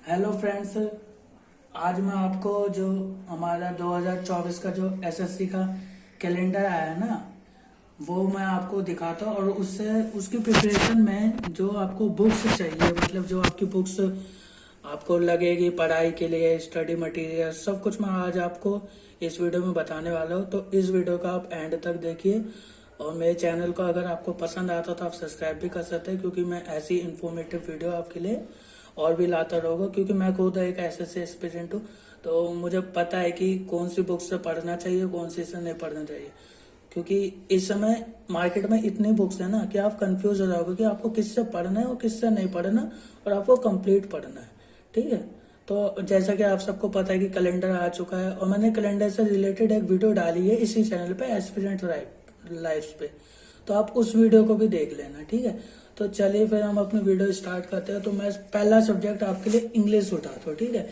Hello friends. आज मैं आपको जो हमारा 2024 का जो एसएससी का कैलेंडर आया है ना, वो मैं आपको दिखाता हूँ। और उससे उसकी प्रिपरेशन में जो आपको बुक्स चाहिए, मतलब जो आपकी बुक्स आपको लगेगी पढ़ाई के लिए, स्टडी मटेरियल, सब कुछ मैं आज आपको इस वीडियो में बताने वाला हूँ। तो इस वीडियो का आप एंड तक देखिए। और मेरे चैनल को अगर आपको पसंद आता तो आप सब्सक्राइब भी कर सकते हैं, क्योंकि मैं ऐसी इन्फॉर्मेटिव वीडियो आपके लिए और भी लाता रहूँगा। क्योंकि मैं खुद एक एसएससी एस्पिरेंट हूँ, तो मुझे पता है कि कौन सी बुक से पढ़ना चाहिए, कौन सी से नहीं पढ़ना चाहिए। क्योंकि इस समय मार्केट में इतनी बुक्स है ना कि आप कंफ्यूज हो जाओगे कि आपको किससे पढ़ना है और किससे नहीं पढ़ना, और आपको कंप्लीट पढ़ना है। ठीक है। तो जैसा कि आप सबको पता है कि कैलेंडर आ चुका है, और मैंने कैलेंडर से रिलेटेड एक वीडियो डाली है इसी चैनल पे, एस्पिरेंट लाइफ पे। तो आप उस वीडियो को भी देख लेना। ठीक है। तो चलिए फिर हम अपनी वीडियो स्टार्ट करते हैं। तो मैं पहला सब्जेक्ट आपके लिए इंग्लिश उठाता हूँ। ठीक है।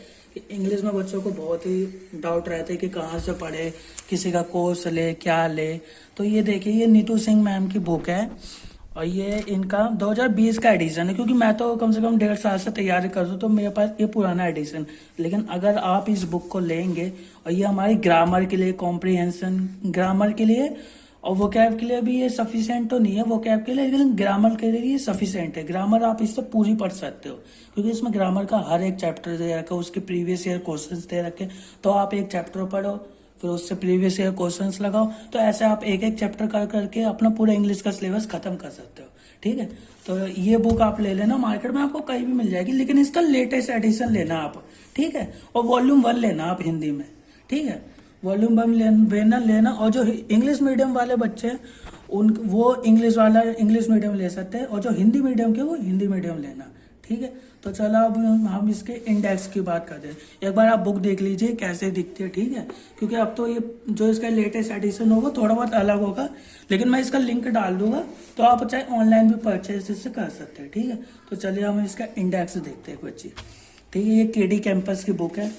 इंग्लिश में बच्चों को बहुत ही डाउट रहता है कि कहाँ से पढ़े, किसी का कोर्स ले, क्या ले। तो ये देखिए, ये नीतू सिंह मैम की बुक है, और ये इनका 2020 का एडिशन है। क्योंकि मैं तो कम से कम 1.5 साल से तैयारी कर दूँ, तो मेरे पास ये पुराना एडिशन। लेकिन अगर आप इस बुक को लेंगे, और ये हमारी ग्रामर के लिए, कॉम्प्रिहेंशन ग्रामर के लिए और वोकैब के लिए भी ये सफिशिएंट तो नहीं है वोकैब के लिए, लेकिन ग्रामर के लिए ये सफिशिएंट है। ग्रामर आप इससे पूरी पढ़ सकते हो, क्योंकि इसमें ग्रामर का हर एक चैप्टर दे रखा है, उसके प्रीवियस ईयर क्वेश्चंस दे रखे। तो आप एक चैप्टर पढ़ो, फिर उससे प्रीवियस ईयर क्वेश्चंस लगाओ। तो ऐसे आप एक एक चैप्टर कर करके अपना पूरा इंग्लिश का सिलेबस खत्म कर सकते हो। ठीक है। तो ये बुक आप ले लेना, मार्केट में आपको कहीं भी मिल जाएगी, लेकिन इसका लेटेस्ट एडिशन लेना आप। ठीक है। और वॉल्यूम 1 लेना आप हिंदी में। ठीक है। वॉल्यूम 1 लेना। और जो इंग्लिश मीडियम वाले बच्चे हैं, उन वो इंग्लिश मीडियम ले सकते हैं, और जो हिंदी मीडियम के वो हिंदी मीडियम लेना। ठीक है। तो चलो अब हम इसके इंडेक्स की बात करते हैं। एक बार आप बुक देख लीजिए कैसे दिखती है। ठीक है। क्योंकि अब तो ये जो इसका लेटेस्ट एडिशन होगा थोड़ा बहुत अलग होगा, लेकिन मैं इसका लिंक डाल दूंगा, तो आप चाहे ऑनलाइन भी परचेज इससे कर सकते हैं। ठीक है। तो चलिए हम इसका इंडेक्स देखते हैं कुछ चीज। ठीक है। ये केडी कैंपस की बुक है,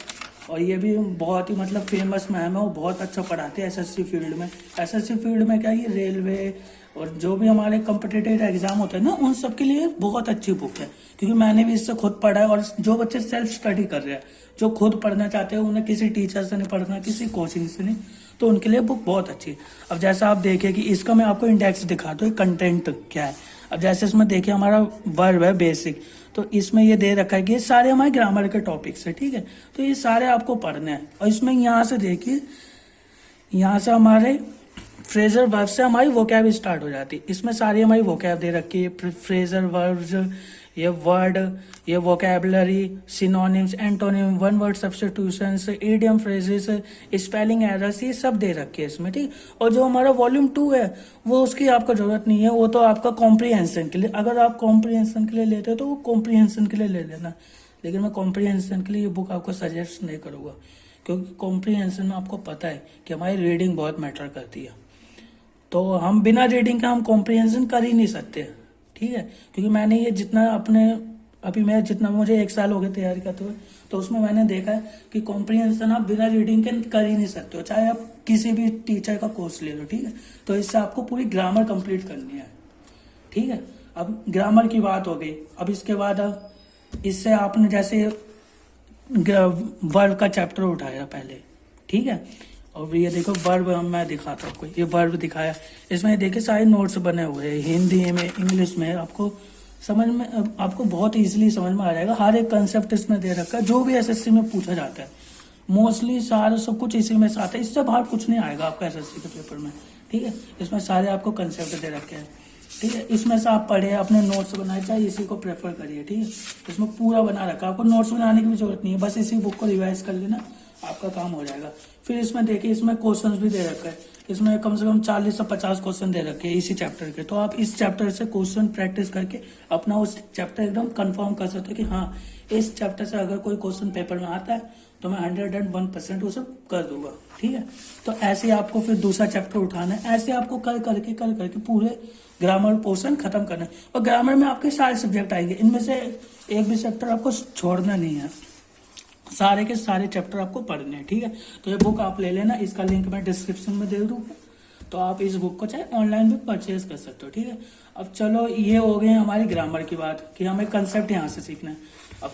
और ये भी बहुत ही मतलब फेमस मैम है, वो बहुत अच्छा पढ़ाते हैं एसएससी फील्ड में। एसएससी फील्ड में क्या, ये रेलवे और जो भी हमारे कॉम्पिटिटिव एग्जाम होते हैं ना, उन सब के लिए बहुत अच्छी बुक है। क्योंकि मैंने भी इससे खुद पढ़ा है। और जो बच्चे सेल्फ स्टडी कर रहे हैं, जो खुद पढ़ना चाहते हैं, उन्हें किसी टीचर से नहीं पढ़ना, किसी कोचिंग से नहीं, तो उनके लिए बुक बहुत अच्छी है। अब जैसा आप देखिए कि इसका मैं आपको इंडेक्स दिखाता हूँ, कंटेंट क्या है। अब जैसे इसमें देखिए हमारा वर्ब है बेसिक, तो इसमें ये दे रखा है कि ये सारे हमारे ग्रामर के टॉपिक्स है। ठीक है। तो ये सारे आपको पढ़ने हैं। और इसमें यहाँ से देखिए, यहाँ से हमारे फ्रेजर वर्ब से हमारी वोकैब स्टार्ट हो जाती है। इसमें सारी हमारी वोकैब दे रखी है, फ्रेजर वर्ब्स, ये वर्ड, ये vocabulary, synonyms, antonym, one word substitutions, idiom phrases, spelling errors, ये सब दे रखे हैं इसमें। ठीक। और जो हमारा वॉल्यूम 2 है, वो उसकी आपको जरूरत नहीं है, वो तो आपका कॉम्प्रिहेंशन के लिए। अगर आप कॉम्प्रिहेंशन के लिए लेते हो तो वो कॉम्प्रिहेंशन के लिए ले लेना, लेकिन मैं कॉम्प्रिहेंशन के लिए ये बुक आपको सजेस्ट नहीं करूंगा। क्योंकि कॉम्प्रिहेंशन में आपको पता है कि हमारी रीडिंग बहुत मैटर करती है, तो हम बिना रीडिंग का हम कॉम्प्रिहेंशन कर ही नहीं सकते। ठीक है। क्योंकि मैंने ये जितना अपने अभी मैं जितना मुझे 1 साल हो गए तैयारी करते हुए, तो उसमें मैंने देखा है कि कॉम्प्रिहेंशन आप बिना रीडिंग के कर ही नहीं सकते हो, चाहे आप किसी भी टीचर का कोर्स ले लो। ठीक है। तो इससे आपको पूरी ग्रामर कंप्लीट करनी है। ठीक है। अब ग्रामर की बात हो गई। अब इसके बाद इससे आपने जैसे वर्ब का चैप्टर उठाया पहले। ठीक है। और ये देखो वर्ब, मैं दिखाता हूँ आपको, ये वर्ब दिखाया। इसमें देखिए सारे नोट्स बने हुए हैं, हिंदी में, इंग्लिश में। आपको समझ में, आपको बहुत इजीली समझ में आ जाएगा। हर एक कंसेप्ट इसमें दे रखा है, जो भी एसएससी में पूछा जाता है मोस्टली सारा सब कुछ इसी में से आता है। इससे बाहर कुछ नहीं आएगा आपका एसएससी के पेपर में। ठीक है। इसमें सारे आपको कंसेप्ट दे रखे हैं। ठीक है। इसमें से आप पढ़े, अपने नोट्स बनाए, चाहे इसी को प्रेफर करिए। ठीक है। इसमें पूरा बना रखा है, आपको नोट्स बनाने की भी जरूरत नहीं है, बस इसी बुक को रिवाइज कर लेना, आपका काम हो जाएगा। फिर इसमें देखिए, इसमें क्वेश्चंस भी दे रखा है। इसमें कम से कम 40 से 50 क्वेश्चन दे रखे हैं इसी चैप्टर के। तो आप इस चैप्टर से क्वेश्चन प्रैक्टिस करके अपना उस चैप्टर एकदम कंफर्म कर सकते हो कि हाँ, इस चैप्टर से अगर कोई क्वेश्चन पेपर में आता है तो मैं 101% उसे कर दूंगा। ठीक है। तो ऐसे आपको फिर दूसरा चैप्टर उठाना है, ऐसे आपको कर करके पूरे ग्रामर पोर्शन खत्म करना है। और ग्रामर में आपके सारे सब्जेक्ट आएंगे, इनमें से एक भी चैप्टर आपको छोड़ना नहीं है, सारे के सारे चैप्टर आपको पढ़ने हैं। ठीक है। तो ये बुक आप ले लेना, इसका लिंक मैं डिस्क्रिप्शन में दे दूंगा, तो आप इस बुक को चाहे ऑनलाइन भी परचेज कर सकते हो। ठीक है। अब चलो, ये हो गई हमारी ग्रामर की बात कि हमें कंसेप्ट यहाँ से सीखना है। अब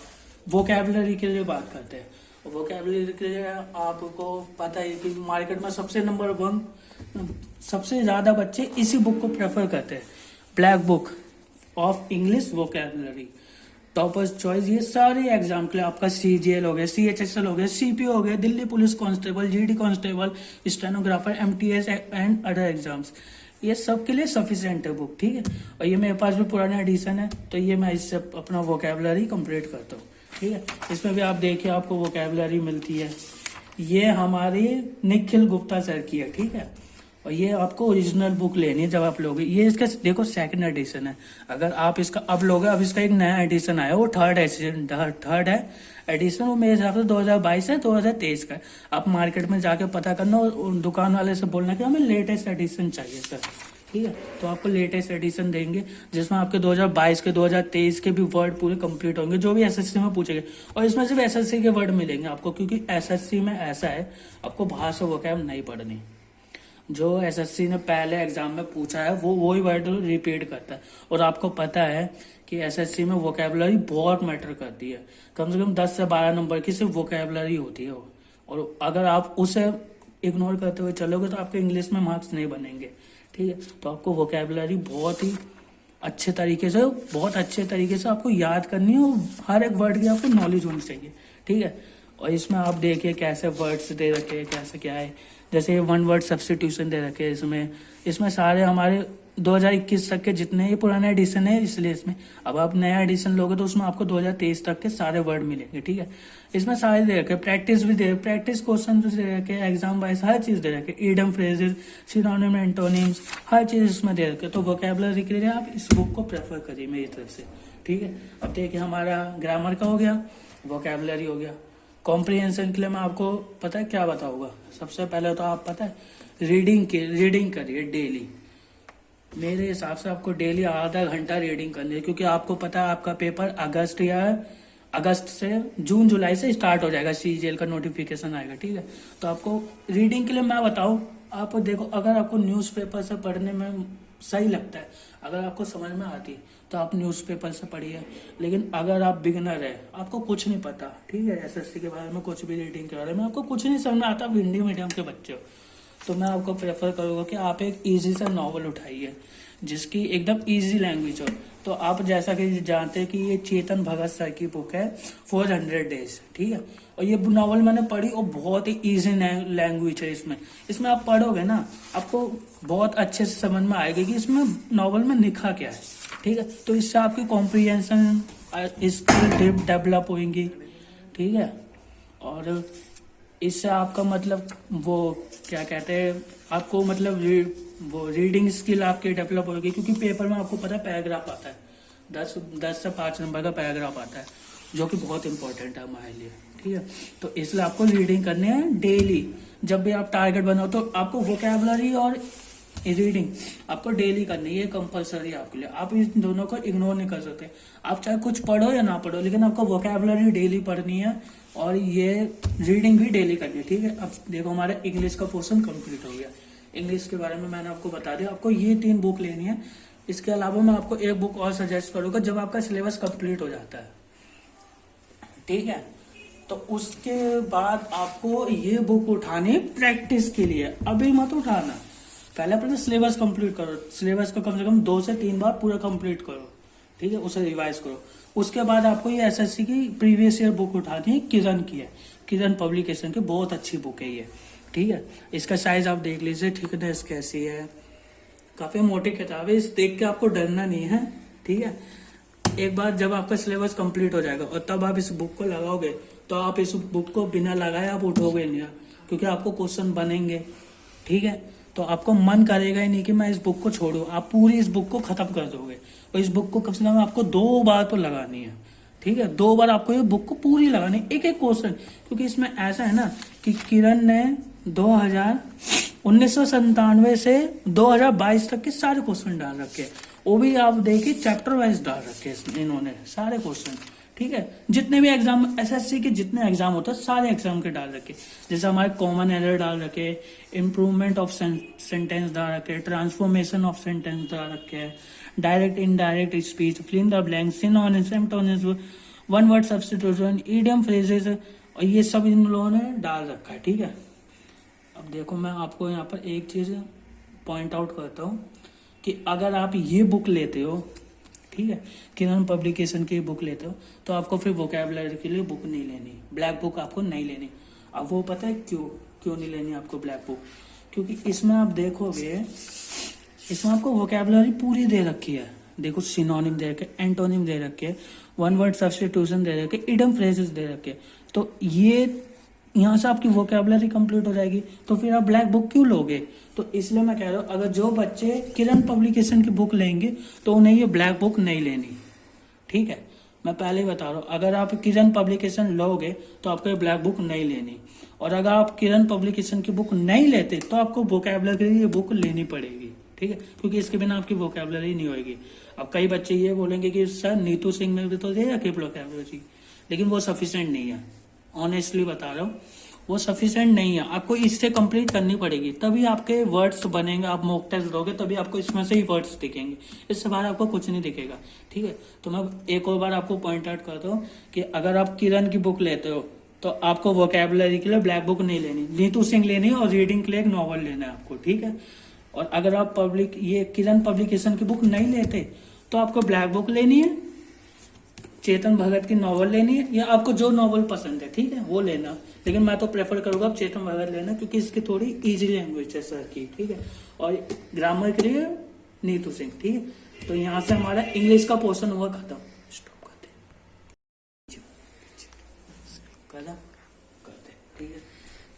वोकैबुलरी के लिए बात करते हैं। वोकैबुलरी के लिए आपको पता है कि मार्केट में सबसे नंबर 1 सबसे ज्यादा बच्चे इसी बुक को प्रेफर करते हैं, black book of English vocabulary, toppers choice. ये सारे एग्जाम के लिए आपका CGL हो गया, CHSL हो गया, CPO हो गया, Delhi police constable, GD constable, stenographer, MTS and other exams, ये सब के लिए सफिशिएंट है बुक, ठीक है। और ये मेरे पास भी पुराना एडिशन है, तो ये मैं इससे अपना वोकैबुलरी कंप्लीट करता हूँ, ठीक है। इसमें भी आप देखिए आपको वोकैबुलरी मिलती है। ये हमारी निखिल गुप्ता सर की है, ठीक है। और ये आपको ओरिजिनल बुक लेनी है जब आप लोगे। ये इसका देखो सेकंड एडिशन है, अगर आप इसका अब लोगे, अब इसका एक नया एडिशन आया, वो थर्ड है एडिशन, वो मेरे हिसाब से 2022 है, 2023 का है। आप मार्केट में जाके पता करना और दुकान वाले से बोलना कि हमें लेटेस्ट एडिशन चाहिए सर, ठीक है। तो आपको लेटेस्ट एडिशन देंगे जिसमें आपके 2022 के 2023 के भी वर्ड पूरे कंप्लीट होंगे, जो भी SSC में पूछेंगे। और इसमें सिर्फ SSC के वर्ड मिलेंगे आपको, क्योंकि SSC में ऐसा है आपको बाहर से वोकैब नहीं पढ़नी। जो SSC ने पहले एग्जाम में पूछा है वो वही वर्ड रिपीट करता है। और आपको पता है कि SSC में वोकैबुलरी बहुत मैटर करती है, कम से कम 10 से 12 नंबर की सिर्फ वोकैबुलरी होती है। और अगर आप उसे इग्नोर करते हुए चलोगे तो आपके इंग्लिश में मार्क्स नहीं बनेंगे, ठीक है। तो आपको वोकैबुलरी बहुत अच्छे तरीके से आपको याद करनी है, और हर एक वर्ड की आपको नॉलेज होनी चाहिए, ठीक है। और इसमें आप देखिए कैसे वर्ड्स दे रखे हैं, कैसे क्या है, जैसे 1 वर्ड सब्स्टिट्यूशन दे रखे हैं इसमें सारे हमारे 2021 तक के जितने ये पुराने एडिशन है, इसलिए इसमें अब आप नया एडिशन लोगे तो उसमें आपको 2023 तक के सारे वर्ड मिलेंगे, ठीक है। इसमें सारे दे रखे, प्रैक्टिस भी दे, प्रैक्टिस क्वेश्चन भी दे रखे, एग्जाम वाइज हर चीज दे रखे, इडियम फ्रेजेस, सिनोनिम, एंटोनिम्स, हर चीज इसमें दे रखे। तो वोकैबुलरी के लिए आप इस बुक को प्रेफर करिए मेरी तरफ से, ठीक है। अब देखिए हमारा ग्रामर का हो गया, वोकैबुलरी हो गया। कॉम्प्रिहेंशन के लिए मैं आपको पता है क्या बताऊंगा। सबसे पहले तो आप पता है रीडिंग करिए डेली। मेरे हिसाब से आपको डेली आधा घंटा रीडिंग करनी है, क्योंकि आपको पता है आपका पेपर अगस्त से जून जुलाई से स्टार्ट हो जाएगा, CGL का नोटिफिकेशन आएगा, ठीक है। तो आपको रीडिंग के लिए मैं बताऊं, आप देखो अगर आपको न्यूज़पेपर से पढ़ने में सही लगता है, अगर आपको समझ में आती है तो आप न्यूज़पेपर से पढ़िए। लेकिन अगर आप बिगनर है, आपको कुछ नहीं पता, ठीक है, SSC के बारे में कुछ भी रीडिंग के बारे में आपको कुछ नहीं समझ में आता, आप हिंदी मीडियम के बच्चे हो, तो मैं आपको प्रेफर करूंगा कि आप एक इजी सा नॉवल उठाइए जिसकी एकदम इजी लैंग्वेज हो। तो आप जैसा कि जानते हैं कि ये चेतन भगत सर की बुक है 400 डेज, ठीक है। और ये नॉवल मैंने पढ़ी और बहुत ही इजी लैंग्वेज है इसमें आप पढ़ोगे ना आपको बहुत अच्छे से समझ में आएगी कि इसमें नॉवल में लिखा क्या है, ठीक है। तो इससे आपकी कॉम्प्रिहेंशन स्किल डेवलप होंगी, ठीक है। और इससे आपका मतलब वो क्या कहते हैं, आपको मतलब वो रीडिंग स्किल आपकी डेवलप होगी, क्योंकि पेपर में आपको पता है पैराग्राफ आता है, 10 से 5 नंबर का पैराग्राफ आता है, जो कि बहुत इंपॉर्टेंट है हमारे लिए, ठीक है। तो इसलिए आपको रीडिंग करनी है डेली। जब भी आप टारगेट बनाओ तो आपको वोकैबुलरी और रीडिंग आपको डेली करनी है, ये कंपलसरी है आपके लिए। आप इस दोनों को इग्नोर नहीं कर सकते, आप चाहे कुछ पढ़ो या ना पढ़ो, लेकिन आपको वोकैबुलरी डेली पढ़नी है और ये रीडिंग भी डेली करनी है, ठीक है। अब देखो हमारा इंग्लिश का पोर्शन कंप्लीट हो गया। इंग्लिश के बारे में मैंने आपको बता दिया, आपको ये 3 बुक लेनी है। इसके अलावा मैं आपको एक बुक और सजेस्ट करूंगा जब आपका सिलेबस कंप्लीट हो जाता है, ठीक है। तो उसके बाद आपको ये बुक उठानी प्रैक्टिस के लिए, अभी मत उठाना, पहले अपना सिलेबस कंप्लीट करो। सिलेबस को कम से कम 2 से 3 बार पूरा कंप्लीट करो, ठीक है, उसे रिवाइज करो। उसके बाद आपको ये SSC की प्रीवियस ईयर बुक उठानी है, किरण की है, किरण पब्लिकेशन की, बहुत अच्छी बुक है ये, ठीक है। इसका साइज आप देख लीजिए, थिकनेस कैसी है, काफी मोटी किताब है, इस देख के आपको डरना नहीं है, ठीक है। एक बार जब आपका सिलेबस कंप्लीट हो जाएगा और तब आप इस बुक को लगाओगे तो आप इस बुक को बिना लगाए आप उठोगे नहीं, क्योंकि आपको क्वेश्चन बनेंगे, ठीक है। तो आपको मन करेगा ही नहीं कि मैं इस बुक को छोड़ूं, आप पूरी इस बुक को खत्म कर दोगे। और इस बुक को कम से कम आपको 2 बार तो लगानी है, ठीक है, 2 बार आपको ये बुक को पूरी लगानी है, एक एक क्वेश्चन। क्योंकि इसमें ऐसा है ना कि किरण ने 1997 से 2022 तक के सारे क्वेश्चन डाल रखे, वो भी आप देखिए चैप्टर वाइज डाल रखे इन्होंने सारे क्वेश्चन, ठीक है। जितने भी एग्जाम SSC के जितने एग्जाम होते हैं सारे एग्जाम के डाल रखे, जैसे हमारे कॉमन एरर डाल रखे, इम्प्रूवमेंट ऑफ सेंटेंस डाल रखे, ट्रांसफॉर्मेशन ऑफ सेंटेंस डाल रखे, direct indirect speech, fill in the blanks, synonyms, antonyms, one word substitution, idiom phrases, और ये सब इन लोगों ने डाल रखा है। ठीक है, अब देखो मैं आपको यहाँ पर एक चीज पॉइंट आउट करता हूँ कि अगर आप ये बुक लेते हो, ठीक है, किरण पब्लिकेशन की बुक लेते हो, तो आपको फिर वोकैबुलरी के लिए बुक नहीं लेनी, ब्लैक बुक आपको नहीं लेनी। अब वो पता है क्यों नहीं लेनी आपको ब्लैक बुक? क्योंकि इसमें आप देखोगे, इसमें आपको वोकैबुलरी पूरी दे रखी है। देखो सिनोनिम दे रखे, एंटोनिम दे रखे, वन वर्ड सब्स्टिट्यूशन दे रखे, इडम फ्रेजेस दे रखे, तो ये यहाँ से आपकी वोकैबुलरी कंप्लीट हो जाएगी। तो फिर आप ब्लैक बुक क्यों लोगे? तो इसलिए मैं कह रहा हूँ, अगर जो बच्चे किरण पब्लिकेशन की बुक लेंगे तो उन्हें ये ब्लैक बुक नहीं लेनी। ठीक है, मैं पहले ही बता रहा हूँ, अगर आप किरण पब्लिकेशन लोगे तो आपको ये ब्लैक बुक नहीं लेनी, और अगर आप किरण पब्लिकेशन की बुक नहीं लेते तो आपको वोकैबुलरी की बुक लेनी पड़ेगी। ठीक है, क्योंकि इसके बिना आपकी वोकैबुलरी नहीं होगी। अब कई बच्चे ये बोलेंगे कि सर नीतू सिंह में भी तो दे रखी वोकैबुलरी, लेकिन वो सफिशिएंट नहीं है। ऑनेस्टली बता रहा हूँ, वो सफिशिएंट नहीं है, आपको इससे कंप्लीट करनी पड़ेगी, तभी आपके वर्ड्स बनेंगे। आप मॉक टेस्ट दोगे तभी आपको इसमें से ही वर्ड्स दिखेंगे, इससे बाहर आपको कुछ नहीं दिखेगा। ठीक है, तो मैं एक और बार आपको पॉइंट आउट करता हूँ कि अगर आप किरण की बुक लेते हो तो आपको वोकैबुलरी के लिए ब्लैक बुक नहीं लेनी, नीतू सिंह लेनी है, और रीडिंग के लिए एक नॉवल लेना है आपको। ठीक है, और अगर आप ये किरण पब्लिकेशन की बुक नहीं लेते तो आपको ब्लैक बुक लेनी है, चेतन भगत की नॉवल लेनी है, या आपको जो नॉवल पसंद है, ठीक है, वो लेना। लेकिन मैं तो प्रेफर करूंगा आप चेतन भगत लेना, क्योंकि इसकी थोड़ी इजी लैंग्वेज है सर की। ठीक है, और ग्रामर के लिए नीतू सिंह। ठीक है, तो यहाँ से हमारा इंग्लिश का पोर्शन हुआ खत्म। स्टॉप करते। ठीक है,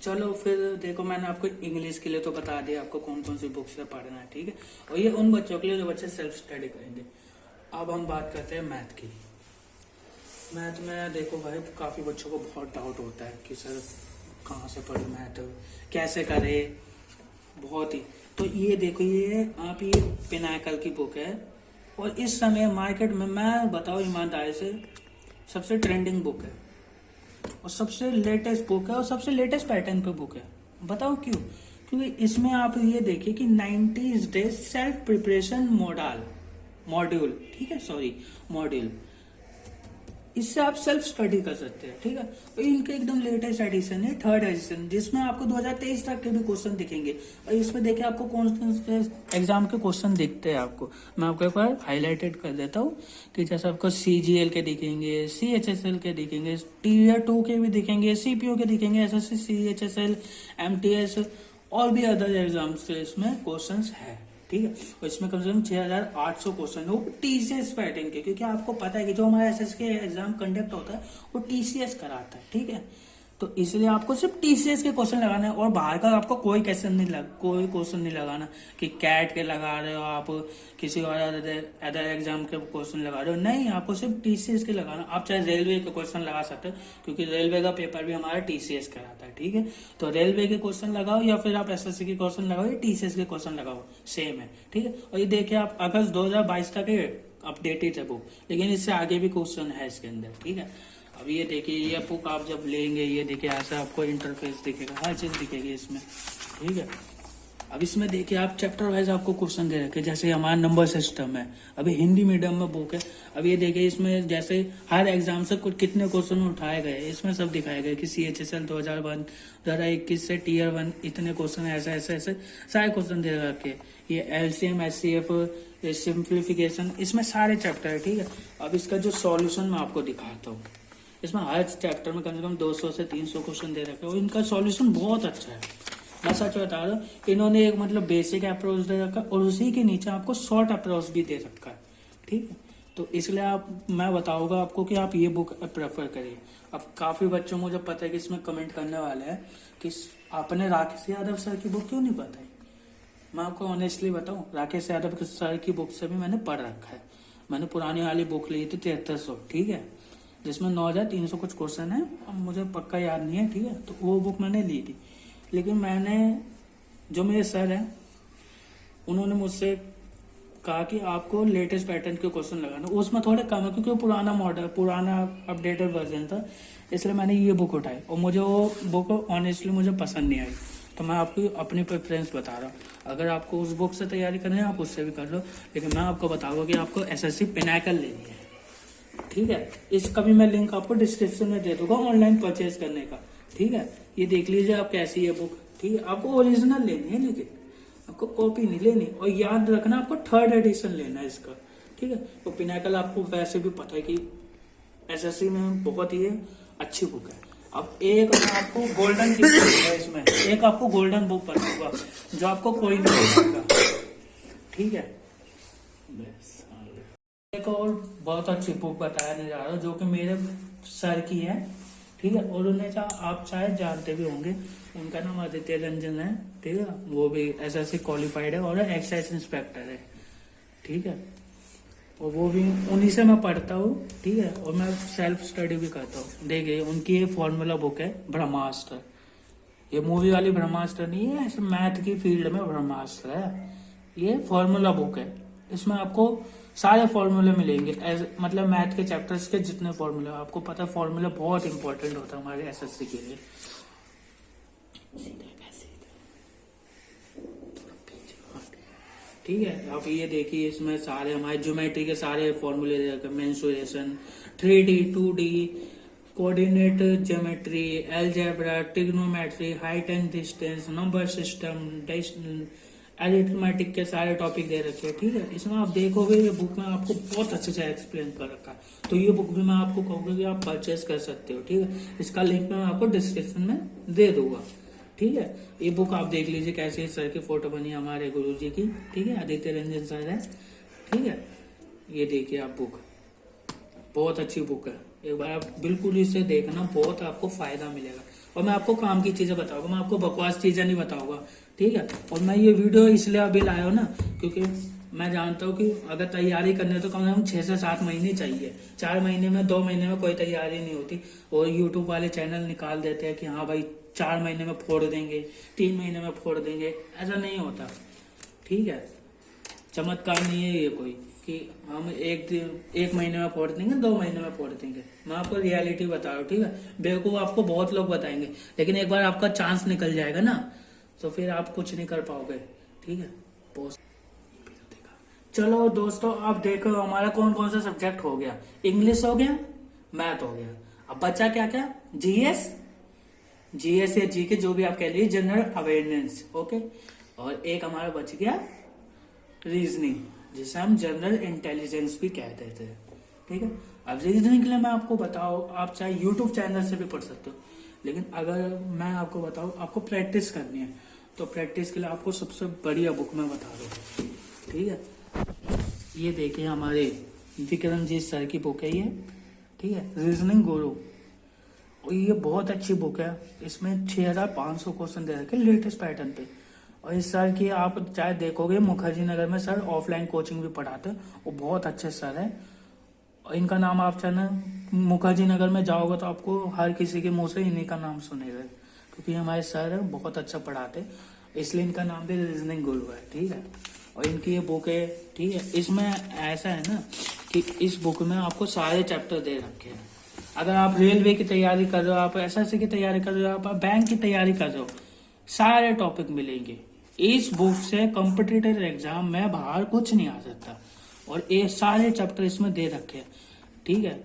चलो फिर देखो, मैंने आपको इंग्लिश के लिए तो बता दिया आपको कौन कौन सी बुक्स से पढ़ना है। ठीक है, और ये उन बच्चों के लिए जो बच्चे सेल्फ स्टडी करेंगे। अब हम बात करते हैं मैथ की। मैथ में देखो भाई, काफी बच्चों को बहुत डाउट होता है कि सर कहाँ से पढ़े मैथ, कैसे करे, बहुत ही। तो ये देखो, ये आप ये पिनाकल की बुक है, और इस समय मार्केट में, मैं बताऊँ ईमानदारी से, सबसे ट्रेंडिंग बुक है, और सबसे लेटेस्ट बुक है, और सबसे लेटेस्ट पैटर्न पे बुक है। बताओ क्यों? क्योंकि इसमें आप ये देखिए कि 90 डेज सेल्फ प्रिपरेशन मॉड्यूल, ठीक है, सॉरी मॉड्यूल, इससे आप सेल्फ स्टडी कर सकते हैं। ठीक है, और इनके एकदम लेटेस्ट एडिशन है, 3rd एडिशन, जिसमें आपको 2023 तक के भी क्वेश्चन दिखेंगे। और इसमें देखिए आपको कौन से एग्जाम के क्वेश्चन दिखते हैं आपको, मैं आपको एक बार हाईलाइटेड कर देता हूँ कि जैसे आपको CGL के दिखेंगे, CHSL के दिखेंगे, Tier 2 के भी दिखेंगे, CPO के दिखेंगे, SSC, CHSL, MTS, और भी अदर एग्जाम्स के इसमें क्वेश्चन है। ठीक है, और इसमें कम से कम 6800 क्वेश्चन है, वो TCS पैटर्न के, क्योंकि आपको पता है कि जो हमारा SSC के एग्जाम कंडक्ट होता है वो TCS कराता है। ठीक है, तो इसलिए आपको सिर्फ TCS के क्वेश्चन लगाना है, और बाहर का आपको कोई क्वेश्चन नहीं लगाना कि कैट के लगा रहे हो आप, किसी और अदर एग्जाम के क्वेश्चन लगा रहे हो, नहीं, आपको सिर्फ TCS के लगाना। आप चाहे रेलवे के क्वेश्चन लगा सकते हो, क्योंकि रेलवे का पेपर भी हमारा TCS कराता है। ठीक है, तो रेलवे के क्वेश्चन लगाओ, या फिर आप SSC के क्वेश्चन लगाओ, या TCS के क्वेश्चन लगाओ, सेम है। ठीक है, और ये देखिए आप अगस्त 2022 तक अपडेटेड है बुक, लेकिन इससे आगे भी क्वेश्चन है इसके अंदर। ठीक है, अब ये देखिए, ये बुक आप जब लेंगे, ये देखिए ऐसा आपको इंटरफेस दिखेगा, हर चीज दिखेगी इसमें। ठीक है, अब इसमें देखिए आप चैप्टर वाइज आपको क्वेश्चन दे रखे, जैसे हमारा नंबर सिस्टम है, अभी हिंदी मीडियम में बुक है। अब ये देखिए, इसमें जैसे हर एग्जाम से कितने क्वेश्चन उठाए गए, इसमें सब दिखाया गया कि CHSL 2021 से Tier 1 इतने क्वेश्चन है, ऐसे ऐसे ऐसे सारे क्वेश्चन दे रखे। ये LCM, SCF, सिंप्लीफिकेशन, इसमें सारे चैप्टर है। ठीक है, अब इसका जो सॉल्यूशन मैं आपको दिखाता हूँ, इसमें हर चैप्टर में कम से कम 200 से 300 क्वेश्चन दे रखे, और इनका सॉल्यूशन बहुत अच्छा है। मैं सच बता रहा हूँ, इन्होंने एक मतलब बेसिक अप्रोच दे रखा है, और उसी के नीचे आपको शॉर्ट अप्रोच भी दे रखा है। ठीक है, तो इसलिए मैं बताऊंगा आपको कि आप ये बुक प्रेफर करिए। अब काफी बच्चों मुझे पता है कि इसमें कमेंट करने वाले हैं कि आपने राकेश यादव सर की बुक क्यों नहीं बताई। मैं आपको ऑनेस्टली बताऊं, राकेश यादव सर की बुक से भी मैंने पढ़ रखा है। मैंने पुरानी वाली बुक ली थी 7300, ठीक है, जिसमें 9300 कुछ क्वेश्चन है, अब मुझे पक्का याद नहीं है। ठीक है, तो वो बुक मैंने ली थी, लेकिन मैंने, जो मेरे सर हैं, उन्होंने मुझसे कहा कि आपको लेटेस्ट पैटर्न के क्वेश्चन लगाना, उसमें थोड़े कम है, क्योंकि वो पुराना अपडेटेड वर्जन था, इसलिए मैंने ये बुक उठाई, और मुझे वो बुक ऑनेस्टली मुझे पसंद नहीं आई। तो मैं आपको अपनी प्रेफरेंस बता रहा हूँ, अगर आपको उस बुक से तैयारी करनी है आप उससे भी कर लो, लेकिन मैं आपको बताऊंगा कि आपको SSC पिनाकल लेनी है। ठीक है, इसका भी मैं लिंक आपको डिस्क्रिप्शन में दे दूंगा ऑनलाइन परचेज करने का। ठीक है, ये देख लीजिए आप कैसी है बुक। ठीक है, आपको ओरिजिनल लेनी है, लेकिन आपको कॉपी नहीं लेनी, और याद रखना आपको 3rd एडिशन लेना है इसका। ठीक है, तो पिनाकल आपको वैसे भी पता है कि एसएससी में बहुत ही अच्छी बुक है। अब एक मैं आपको गोल्डन गिफ्ट है इसमें, एक आपको गोल्डन बुक बताऊंगा जो आपको कोई नहीं बताएगा। ठीक है, एक और बहुत अच्छी बुक बताने जा रहा हूँ जो कि मेरे सर की है। ठीक है, और उन्हें आप शायद जानते भी होंगे, उनका नाम आदित्य रंजन है। ठीक है, वो भी एसएससी क्वालिफाइड है और एक्साइज इंस्पेक्टर है। ठीक है, और वो भी उन्हीं से मैं पढ़ता हूँ। ठीक है, और मैं सेल्फ स्टडी भी करता हूँ। देखिए उनकी ये फॉर्मूला बुक है ब्रह्मास्त्र। ये मूवी वाली ब्रह्मास्त्र नहीं है, ऐसे मैथ की फील्ड में ब्रह्मास्त्र है। ये फॉर्मूला बुक है, इसमें आपको सारे फॉर्मूले मिलेंगे। मतलब मैथ के चैप्टर्स के जितने फॉर्मूले, आपको पता है फॉर्मूला बहुत इंपॉर्टेंट होता है हमारे एसएससी के लिए। ठीक है, आप ये देखिए इसमें सारे हमारे ज्योमेट्री के सारे फॉर्मूले mensuration, 3D 2D coordinate geometry, algebra, trigonometry, height and distance, number system, arithmetic के सारे टॉपिक दे रखे हैं। ठीक है, इसमें आप देखोगे ये बुक में आपको बहुत अच्छे से एक्सप्लेन कर रखा है। तो ये बुक भी मैं आपको कहूंगा कि आप परचेज कर सकते हो। ठीक है, इसका लिंक मैं आपको डिस्क्रिप्शन में दे दूंगा। ठीक है, ये बुक आप देख लीजिए कैसे सर की फोटो बनी है हमारे गुरुजी की। ठीक है, आदित्य रंजन सर है। ठीक है, ये देखिए आप बुक, बहुत अच्छी बुक है। एक बार आप बिल्कुल इसे देखना, बहुत आपको फायदा मिलेगा। और मैं आपको काम की चीजें बताऊंगा, मैं आपको बकवास चीजें नहीं बताऊंगा। ठीक है, और मैं ये वीडियो इसलिए अभी लाया हूँ ना, क्योंकि मैं जानता हूँ कि अगर तैयारी करने तो कम से कम 6 से 7 महीने चाहिए। 4 महीने में 2 महीने में कोई तैयारी नहीं होती। और यूट्यूब वाले चैनल निकाल देते हैं कि हाँ भाई 4 महीने में फोड़ देंगे, 3 महीने में फोड़ देंगे, ऐसा नहीं होता। ठीक है, चमत्कार नहीं है ये कोई कि हम एक महीने में फोड़ देंगे, 2 महीने में फोड़ देंगे। मैं आपको रियलिटी बता रहा हूँ। ठीक है, बेवकूफ आपको बहुत लोग बताएंगे, लेकिन एक बार आपका चांस निकल जाएगा ना, तो फिर आप कुछ नहीं कर पाओगे। ठीक है, चलो दोस्तों, आप देखो हमारा कौन कौन सा सब्जेक्ट हो गया। इंग्लिश हो गया, मैथ हो गया, अब बचा क्या क्या, जीएस या जीके जो भी आप कह लीजिए, जनरल अवेयरनेस। ओके, और एक हमारा बच गया रीजनिंग, जिसे हम जनरल इंटेलिजेंस भी कहते थे। ठीक है, अब रीजनिंग के लिए मैं आपको बताऊं, आप चाहे यूट्यूब चैनल से भी पढ़ सकते हो, लेकिन अगर मैं आपको बताऊं आपको प्रैक्टिस करनी है, तो प्रैक्टिस के लिए आपको सबसे बढ़िया बुक मैं बता दूँ। ठीक है, ये देखिए हमारे विक्रमजीत सर की बुक है ये। ठीक है, रीजनिंग गुरु, और ये बहुत अच्छी बुक है। इसमें 6500 क्वेश्चन दे रखे लेटेस्ट पैटर्न पे। और इस सर की आप चाहे देखोगे, मुखर्जी नगर में सर ऑफलाइन कोचिंग भी पढ़ाते हैं, वो बहुत अच्छे सर है। और इनका नाम आप चाहे मुखर्जी नगर में जाओगे तो आपको हर किसी के मुंह से इन्हीं का नाम सुनेगा, क्योंकि हमारे सर बहुत अच्छा पढ़ाते, इसलिए इनका नाम भी रीजनिंग गुरु है। ठीक है, और इनकी ये बुक है। ठीक है, इसमें ऐसा है ना कि इस बुक में आपको सारे चैप्टर दे रखे हैं। अगर आप रेलवे की तैयारी कर रहे हो, आप एसएससी की तैयारी कर रहे हो, आप बैंक की तैयारी कर रहे हो, सारे टॉपिक मिलेंगे इस बुक से। कॉम्पिटिटिव एग्जाम में बाहर कुछ नहीं आ सकता, और ये सारे चैप्टर इसमें दे रखे हैं। ठीक है,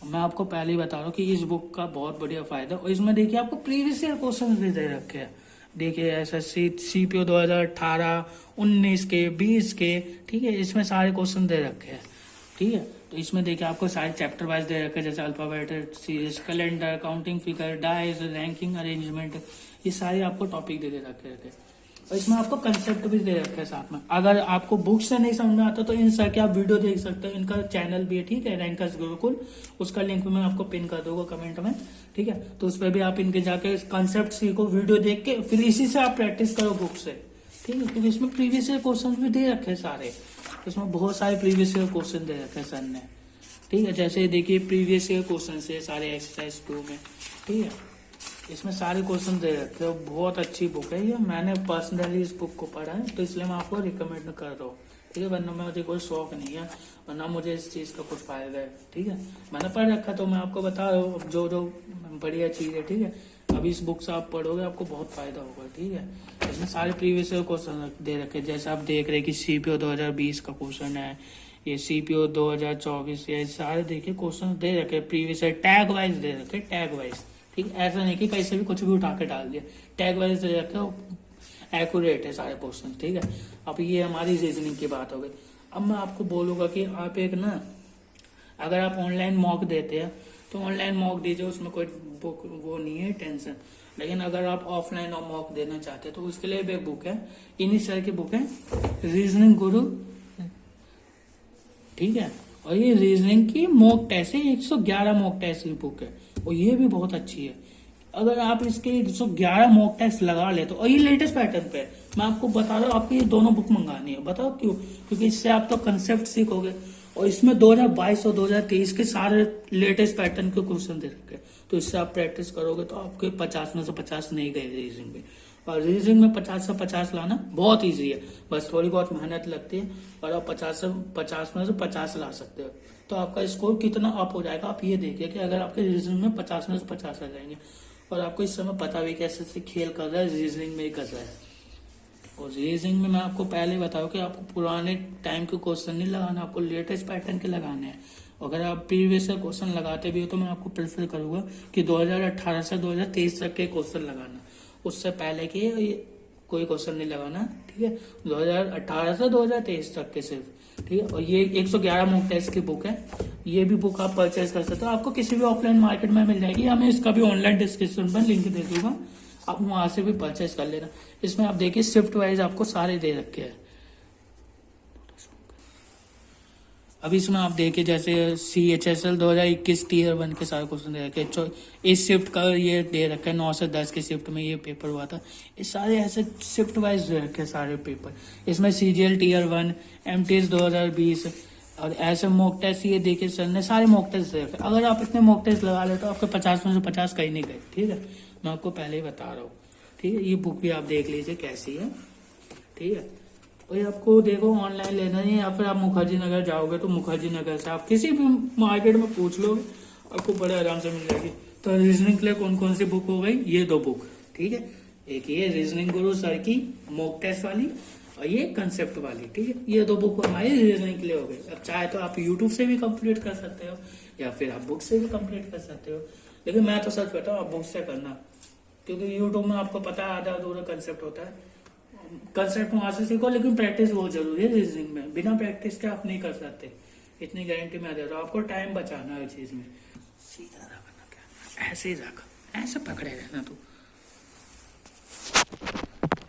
मैं आपको पहले ही बता रहा हूँ कि इस बुक का बहुत बढ़िया फायदा। और इसमें देखिए आपको प्रीवियस ईयर क्वेश्चन भी दे रखे हैं। देखिए एसएससी सीपीओ 2018, 19 के, 20 के। ठीक है, इसमें सारे क्वेश्चन दे रखे हैं। ठीक है, तो इसमें देखिए आपको सारे चैप्टर वाइज दे रखे हैं, जैसे alphabet series, calendar, counting figure, dice, ranking arrangement, ये सारे आपको टॉपिक दे रखे हैं। और इसमें आपको कंसेप्ट भी दे रखे हैं साथ में। अगर आपको बुक से नहीं समझ में आता तो इन सर के आप वीडियो देख सकते हो, इनका चैनल भी है। ठीक है, रैंकर्स गुरुकुल, उसका लिंक भी मैं आपको पिन कर दूंगा कमेंट में। ठीक है, तो उस पर भी आप इनके जाके कंसेप्ट सीखो, वीडियो देख के, फिर इसी से आप प्रैक्टिस करो बुक से। ठीक है, क्योंकि इसमें प्रीवियस ईयर क्वेश्चन भी दे रखे हैं सारे, इसमें बहुत सारे प्रीवियस ईयर क्वेश्चन दे रखे हैं सर ने। ठीक है, जैसे देखिए प्रीवियस ईयर क्वेश्चन है सारे एक्सरसाइज 2 में। ठीक है, इसमें सारे क्वेश्चन दे रखे हैं, बहुत अच्छी बुक है ये। मैंने पर्सनली इस बुक को पढ़ा है, तो इसलिए मैं आपको रिकमेंड कर रहा हूँ। ठीक है, वरना मुझे कोई शौक नहीं है, वरना मुझे इस चीज का कुछ फायदा है। ठीक है, मैंने पढ़ रखा तो मैं आपको बता रहा हूँ जो जो बढ़िया चीज है। ठीक है, अभी इस बुक से आप पढ़ोगे आपको बहुत फायदा होगा। ठीक है, इसमें सारे प्रीवियस ईयर क्वेश्चन दे रखे, जैसे आप देख रहे हैं कि सीपीओ 2020 का क्वेश्चन है, ये CPO 2024, ये सारे देखिए क्वेश्चन दे रखे प्रीवियस ईयर, टैग वाइज दे रखे, टैग वाइज। ठीक, ऐसा नहीं कि कैसे भी कुछ भी उठा के डाल दिया, टैग वाइज दे रखे, एक्यूरेट है सारे क्वेश्चन। ठीक है, अब ये हमारी रीजनिंग की बात हो गई। अब मैं आपको बोलूंगा कि आप एक ना, अगर आप ऑनलाइन मॉक देते हैं तो ऑनलाइन मॉक दीजिए, उसमें कोई बुक वो नहीं है टेंशन। लेकिन अगर आप ऑफलाइन और मॉक देना चाहते हैं तो उसके लिए भी एक बुक है, इन्हीं सर की बुक है, रीजनिंग गुरु। ठीक है, और ये रीजनिंग की मॉक टेस्ट है, 111 मॉक टेस्ट की बुक है और ये भी बहुत अच्छी है। अगर आप इसके 111 मॉक टेस्ट लगा ले तो, और ये लेटेस्ट पैटर्न पे है, मैं आपको बता रहा हूँ, आपको ये दोनों बुक मंगानी है। बताओ क्यों? क्योंकि इससे आप तो कंसेप्ट सीखोगे और इसमें 2022 और 2023 के सारे लेटेस्ट पैटर्न के क्वेश्चन दे रखे हैं। तो इससे आप प्रैक्टिस करोगे तो आपके 50 में से 50 नहीं गए रीजनिंग में। और रीजनिंग में 50 से 50 लाना बहुत ईजी है, बस थोड़ी बहुत मेहनत लगती है और आप 50 में से 50 ला सकते हो। तो आपका स्कोर कितना अप हो जाएगा आप ये देखिए कि अगर आपके रीजनिंग में 50 में से 50 आ जाएंगे। और आपको इस समय पता भी कैसे से खेल कर रहा है, रीजनिंग में ही कर रहा है। और रीजनिंग में मैं आपको पहले बताऊं कि आपको पुराने टाइम के क्वेश्चन नहीं लगाना, आपको लेटेस्ट पैटर्न के लगाने हैं। अगर आप प्रीवियस क्वेश्चन लगाते भी हो तो मैं आपको प्रेफर करूंगा कि 2018 से 2023 तक के क्वेश्चन लगाना, उससे पहले के कोई क्वेश्चन नहीं लगाना। ठीक है, 2018 से 2023 तक के सिर्फ। ठीक है, और ये 111 मॉक टेस्ट की बुक है, ये भी बुक आप परचेज कर सकते हो, आपको किसी भी ऑफलाइन मार्केट में मिल जाएगी, या मैं इसका भी ऑनलाइन डिस्क्रिप्शन में लिंक दे दूंगा, आप वहां से भी परचेज कर लेना। इसमें आप देखिए शिफ्ट वाइज आपको सारे दे रखे हैं। अब इसमें आप देखिए जैसे CHSL 2021 Tier 1 के सारे क्वेश्चन दे रखे हैं, इस शिफ्ट का ये दे रखा है, 9 से 10 के शिफ्ट में ये पेपर हुआ था। ये सारे ऐसे शिफ्ट वाइज दे रखे हैं सारे पेपर। इसमें CGL Tier 1, MTS 2020 और ऐसे मॉक टेस्ट ये देखिए सर ने सारे मॉक टेस्ट दे रखे। अगर आप इतने मॉक टेस्ट लगा ले तो आपके 50 में से 50 कहीं नहीं गए। ठीक है, मैं आपको पहले ही बता रहा हूँ। ठीक है, ये बुक भी आप देख लीजिए कैसी है। ठीक है, और आपको देखो ऑनलाइन लेना है या फिर आप मुखर्जी नगर जाओगे तो मुखर्जी नगर से आप किसी भी मार्केट में पूछ लो, आपको बड़े आराम से मिल जाएगी। तो रीजनिंग के लिए कौन कौन सी बुक हो गई? ये 2 बुक। ठीक है, एक ये रीजनिंग गुरु सर की मॉक टेस्ट वाली और ये कंसेप्ट वाली। ठीक है, ये 2 बुक हमारी रीजनिंग के लिए हो गई। अब चाहे तो आप यूट्यूब से भी कंप्लीट कर सकते हो या फिर आप बुक से भी कंप्लीट कर सकते हो, लेकिन मैं तो सच बताऊँ आप बुक से करना, क्योंकि यूट्यूब में आपको पता है आधा अधूरा कंसेप्ट होता है। कंसेप्ट वहां से सीखो, लेकिन प्रैक्टिस बहुत जरूरी है रीजनिंग में, बिना प्रैक्टिस के आप नहीं कर सकते, इतनी गारंटी मैं दे रहा हूँ। आपको टाइम बचाना है चीज में। सीधा रखना, क्या ऐसे ही रख, ऐसे पकड़े रहना तू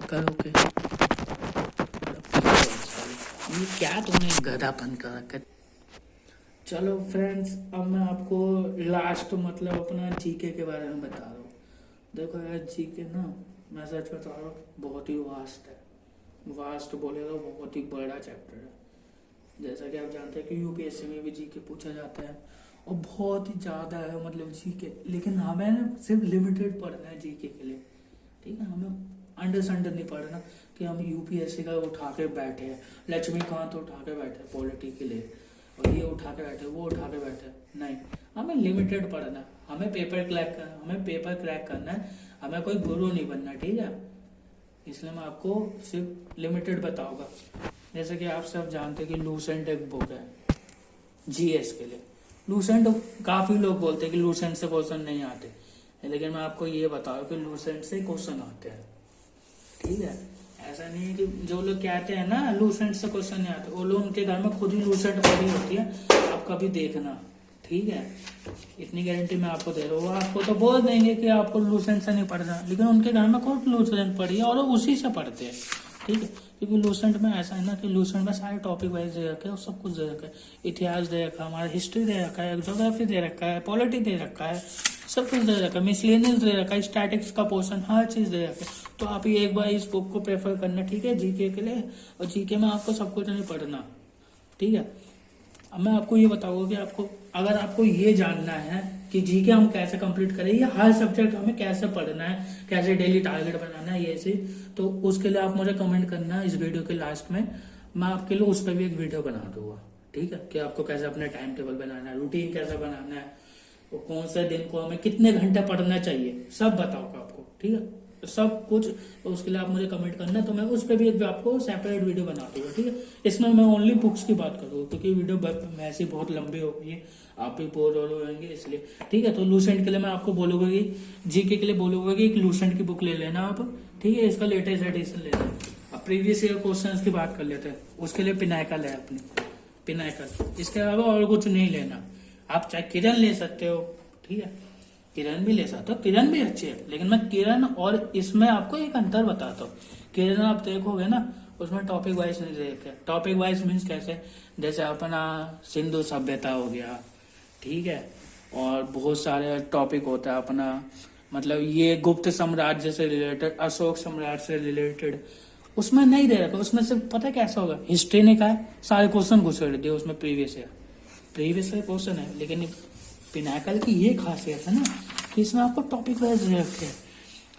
करोगे। ये क्या तुमने गधापन कर रखा। चलो फ्रेंड्स, अब मैं आपको लास्ट मतलब अपना जीके के बारे में बता रहा हूँ। देखो यार, जीके ना मैं सच बता रहा हूँ बहुत ही वास्ट है। वास्ट बोलेगा बहुत ही बड़ा चैप्टर है। जैसा कि आप जानते हैं कि यूपीएससी में भी जीके पूछा जाता है और बहुत ही ज़्यादा है मतलब जीके, लेकिन हमें ना सिर्फ लिमिटेड पढ़ना है जीके के लिए। ठीक है, हमें अंडर नहीं पढ़ना कि हम यूपीएससी का उठा के बैठे हैं, लक्ष्मीकांत उठा के बैठे पॉलिटी के लिए और ये उठा के बैठे वो उठा के बैठे, नहीं, हमें लिमिटेड पढ़ना, हमें पेपर क्रैक करना है, हमें कोई गुरु नहीं बनना। ठीक है, इसलिए मैं आपको सिर्फ लिमिटेड बताऊंगा। जैसे कि आप सब जानते हैं कि लूसेंट एक बुक है जीएस के लिए। लूसेंट काफी लोग बोलते हैं कि लूसेंट से क्वेश्चन नहीं आते, लेकिन मैं आपको ये बताऊं कि लूसेंट से क्वेश्चन आते हैं। ठीक है, ऐसा नहीं है कि जो लोग कहते हैं ना लूसेंट से क्वेश्चन नहीं आते, वो लोग उनके घर में खुद ही लूसेंट पड़ी होती है, आप कभी देखना। ठीक है, इतनी गारंटी मैं आपको दे रहा हूँ। आपको तो बोल देंगे कि आपको लूसेंट से नहीं पढ़ना, लेकिन उनके घर में खुद लूसेंट पढ़ी है और वो उसी से पढ़ते हैं। ठीक है, क्योंकि लूसेंट में ऐसा है ना कि लूसेंट में सारे टॉपिक वाइज दे रखे हैं और सब कुछ दे रखा है, इतिहास दे रखा है, हमारा हिस्ट्री दे रखा है, ज्योग्राफी दे रखा है, पॉलिटी दे रखा है, सब कुछ दे रखा है, मिसलेनियस दे रखा है, स्टैटिक्स का पोर्शन, हर चीज दे रखा है। तो आप ये एक बार इस बुक को प्रेफर करना। ठीक है, जीके के लिए। और जीके में आपको सब कुछ नहीं पढ़ना। ठीक है, अब मैं आपको ये बताऊंगा कि आपको अगर आपको ये जानना है कि जीके हम कैसे कंप्लीट करें या हर सब्जेक्ट हमें कैसे पढ़ना है, कैसे डेली टारगेट बनाना है, ये चीज, तो उसके लिए आप मुझे कमेंट करना इस वीडियो के लास्ट में, मैं आपके लिए उस पर भी एक वीडियो बना दूंगा। ठीक है, कि आपको कैसे अपने टाइम टेबल बनाना है, रूटीन कैसे बनाना है, वो कौन से दिन को हमें कितने घंटे पढ़ना चाहिए, सब बताऊंगा आपको। ठीक है, सब कुछ। तो उसके लिए आप मुझे कमेंट करना, तो मैं उस पर भी आपको सेपरेट वीडियो बना दूंगा, ठीक है। इसमें मैं ओनली बुक्स की बात करूँगा, क्योंकि वीडियो वैसे बहुत लंबी हो गई है, आप भी बोर हो रहेंगे इसलिए, ठीक है। तो लूसेंट के लिए मैं आपको बोलूंगा कि जीके के लिए बोलूंगा कि एक लूसेंट की बुक ले लेना आप, ठीक है। इसका लेटेस्ट एडिशन ले लेना। अब प्रीवियस ईयर क्वेश्चंस की बात कर लेते हैं, उसके लिए पिनाकल है अपनी, पिनाकल। इसके अलावा और कुछ नहीं लेना। आप चाहे किरण ले सकते हो, ठीक है, किरण भी ले सकते हो, किरण भी अच्छी है, लेकिन मैं किरण और इसमें आपको एक अंतर बताता हूँ। किरण आप देखोगे ना, उसमें टॉपिक वाइज नहीं देखते। टॉपिक वाइज मीन्स कैसे, जैसे अपना सिंधु सभ्यता हो गया, ठीक है, और बहुत सारे टॉपिक होता है अपना, मतलब ये गुप्त साम्राज्य से रिलेटेड, अशोक सम्राट से रिलेटेड, उसमें नहीं दे रखा। उसमें सिर्फ पता है कैसा होगा, हिस्ट्री ने कहा है, सारे क्वेश्चन घुसेड़ दिए उसमें, प्रीवियस ईयर क्वेश्चन है। लेकिन पिनाकल की ये खासियत है ना कि इसमें आपको टॉपिक वाइज दे रखे हैं।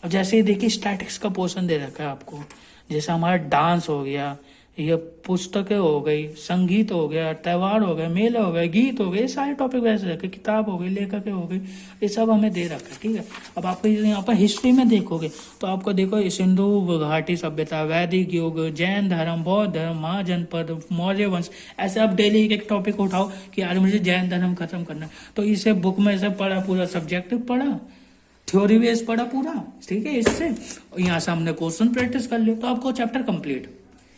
अब जैसे देखिए स्टैटिक्स का पोर्शन दे रखा है आपको, जैसे हमारा डांस हो गया, ये पुस्तकें हो गई, संगीत हो गया, त्योहार हो गए, मेले हो गए, गीत हो गए, ये सारे टॉपिक वैसे रखे, किताब हो गई, लेखक हो गई, ये सब हमें दे रखा है, ठीक है। अब आपको यहाँ पर हिस्ट्री में देखोगे तो आपको देखो सिंधु घाटी सभ्यता, वैदिक युग, जैन धर्म, बौद्ध धर्म, महाजनपद, मौर्य वंश, ऐसे आप डेली एक टॉपिक उठाओ कि यार मुझे जैन धर्म खत्म करना, तो इसे बुक में से पढ़ा, पूरा सब्जेक्ट पढ़ा, थ्योरी बेस पढ़ा पूरा, ठीक है। इससे यहाँ से हमने क्वेश्चन प्रैक्टिस कर लिया, तो आपको चैप्टर कंप्लीट।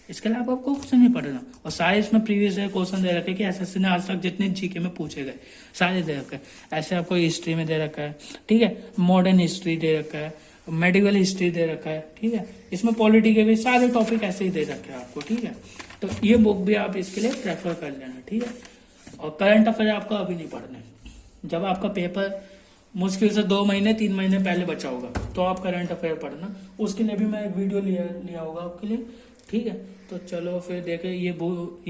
इसके अलावा आपको कुछ नहीं पढ़ना। और सारे इसमें प्रीवियस क्वेश्चन दे रखे कि एसएससी ने आज तक जितने जीके में पूछे गए सारे दे रखे हैं। ऐसे आपको हिस्ट्री में दे रखा है, ठीक है, मॉडर्न हिस्ट्री दे रखा है, मेडिकल हिस्ट्री दे रखा है, ठीक है। इसमें पॉलिटी के भी सारे टॉपिक ऐसे ही दे रखे हैं आपको, ठीक है। तो ये बुक भी आप इसके लिए प्रेफर कर लेना, ठीक है। और करंट अफेयर आपको अभी नहीं पढ़ना है। जब आपका पेपर मुश्किल से 2 महीने 3 महीने पहले बचा होगा, तो आप करंट अफेयर पढ़ना। उसके लिए भी मैं एक वीडियो लिया होगा आपके लिए, ठीक है। तो चलो फिर देखे ये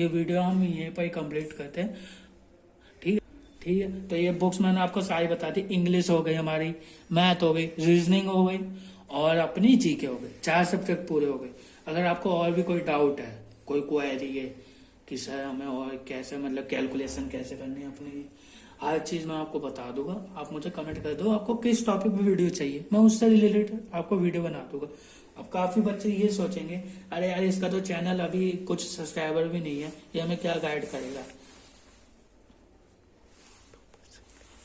वीडियो हम यहीं पर ही कंप्लीट करते हैं, ठीक है। तो ये बुक्स मैंने आपको सारी बता दी। इंग्लिश हो गई हमारी, मैथ हो गई, रीजनिंग हो गई, और अपनी जीके हो गई, 4 सब्जेक्ट पूरे हो गए। अगर आपको और भी कोई डाउट है, कोई क्वेरी है कि सर हमें और कैसे, मतलब कैलकुलेशन कैसे करनी है अपनी, हर चीज मैं आपको बता दूंगा। आप मुझे कमेंट कर दो आपको किस टॉपिक पे वीडियो चाहिए, मैं उससे रिलेटेड आपको वीडियो बना दूंगा। अब काफी बच्चे ये सोचेंगे अरे यार इसका तो चैनल अभी कुछ सब्सक्राइबर भी नहीं है, ये हमें क्या गाइड करेगा।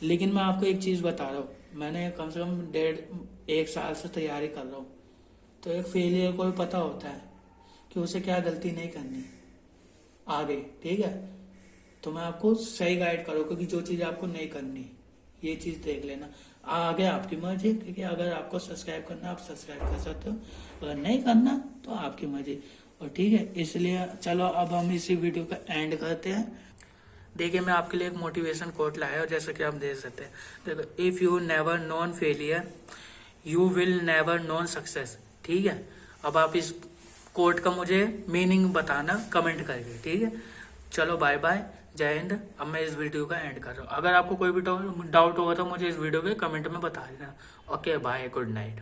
लेकिन मैं आपको एक चीज बता रहा हूँ, मैंने कम से कम 1.5 साल से तैयारी कर रहा हूँ। तो एक फेलियर को भी पता होता है कि उसे क्या गलती नहीं करनी आगे, ठीक है। तो मैं आपको सही गाइड करूँ, क्योंकि जो चीज आपको नहीं करनी ये चीज देख लेना। आगे आपकी मर्जी, ठीक है। अगर आपको सब्सक्राइब करना आप सब्सक्राइब कर सकते हो, अगर नहीं करना तो आपकी मर्जी, और ठीक है। इसलिए चलो अब हम इसी वीडियो का एंड करते हैं। देखिए मैं आपके लिए एक मोटिवेशन कोट लाया हूं, जैसे कि आप देख सकते हैं। देखो, if you never known failure you will never known success, ठीक है। अब आप इस कोट का मुझे मीनिंग बताना कमेंट करके, ठीक है। चलो बाय बाय, जय हिंद। अब मैं इस वीडियो का एंड कर रहा हूँ। अगर आपको कोई भी डाउट होगा तो मुझे इस वीडियो के कमेंट में बता देना। Okay bye, good night.